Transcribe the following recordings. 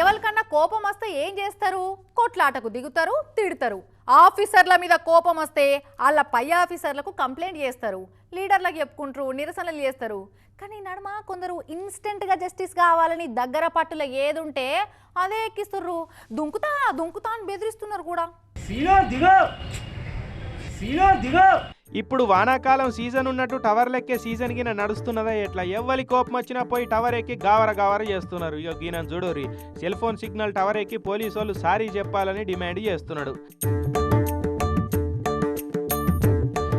ఎవరికన్నా కోపం వస్తే ఏం చేస్తారు? కొట్లాటకు దిగుతారు, తిడతారు. ఆఫీసర్ల మీద కోపం వస్తే వాళ్ళ పై ఆఫీసర్లకు కంప్లైంట్ చేస్తారు, లీడర్లకు చెప్పుకుంటారు, నిరసనలు చేస్తారు. కానీ నడమ కొందరు ఇన్స్టెంట్గా జస్టిస్ కావాలని దగ్గర పట్టుల ఏదుంటే అదే ఎక్కిస్తుర్రు. దుంకుతా దుంకుతా అని బెదిరిస్తున్నారు కూడా. ఇప్పుడు వానాకాలం సీజన్ ఉన్నట్టు టవర్లు ఎక్కే సీజన్ గిన నడుస్తున్నదా ఎట్లా? ఎవ్వరి కోపం వచ్చినా పోయి టవర్ ఎక్కి గావర చేస్తున్నారు. ఇక ఈయన చూడోరి సెల్ ఫోన్ సిగ్నల్ టవర్ ఎక్కి పోలీసు వాళ్ళు సారీ చెప్పాలని డిమాండ్ చేస్తున్నాడు.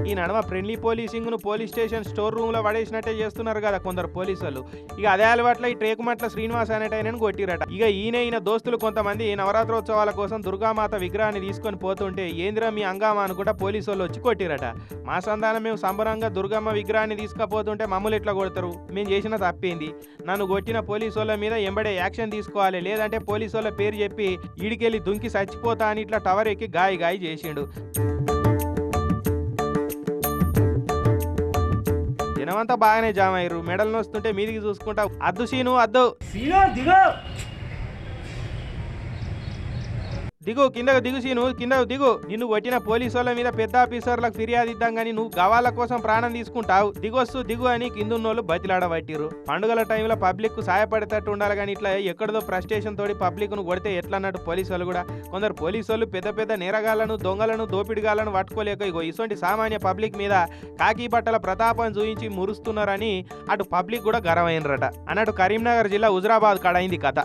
ఈ నడమ ఫ్రెండ్లీ పోలీసింగ్ను పోలీస్ స్టేషన్ స్టోర్ రూమ్లో పడేసినట్టే చేస్తున్నారు కదా కొందరు పోలీసు వాళ్ళు. ఇక అదే అలవాట్ల ఈ ట్రేకుమట్ల శ్రీనివాస్ అనేటైనను కొట్టిరట. ఇక ఈయన దోస్తులు కొంతమంది నవరాత్రోత్సవాల కోసం దుర్గామాత విగ్రహాన్ని తీసుకొని పోతుంటే ఏందిరా మీ అంగామా అనుకుంటా పోలీసు వాళ్ళు వచ్చి కొట్టిరట. మా సంతానం మేము సంబరంగా దుర్గమ్మ విగ్రహాన్ని తీసుకుపోతుంటే మమ్మల్ని ఎట్లా కొడతారు? మేము చేసిన తప్పేంది? నన్ను కొట్టిన పోలీసు వాళ్ళ మీద ఎంబడే యాక్షన్ తీసుకోవాలి, లేదంటే పోలీసు వాళ్ళ పేరు చెప్పి ఈడికెళ్ళి దుంకి చచ్చిపోతా అని ఇట్లా టవర్ ఎక్కి గాయి చేసిండు. జనమంతా బాగానే జామ్ అయ్యారు. మెడల్ నొస్తుంటే మీదికి చూసుకుంటా అద్దు సీను అద్దు దిగు కిందకు దిగు సీను కిందకు దిగు. నిన్ను కొట్టిన పోలీసు వాళ్ళ మీద పెద్ద ఆఫీసర్లకు ఫిర్యాదు ఇద్దాం గానీ నువ్వు గవాళ్ళ కోసం ప్రాణం తీసుకుంటావు, దిగొస్తూ దిగు అని కిందున్నోళ్ళు బతిలాడబట్టిరు. పండుగల టైంలో పబ్లిక్ కు సాయపడేటట్టు ఉండాలి కానీ ఇట్లా ఎక్కడదో ఫ్రస్ట్రేషన్ తోటి పబ్లిక్ ను కొడితే ఎట్లా అన్నట్టు పోలీసు వాళ్ళు కూడా. కొందరు పోలీసు వాళ్ళు పెద్ద నేరగాళ్లను దొంగలను దోపిడిగాళ్లను పట్టుకోలేక ఇగో ఇటువంటి సామాన్య పబ్లిక్ మీద కాకి బట్టల ప్రతాపం చూయించి మురుస్తున్నారని అటు పబ్లిక్ కూడా గర్వమైనరట అన్నట్టు కరీంనగర్ జిల్లా హుజురాబాద్ కాడ అయింది కథ.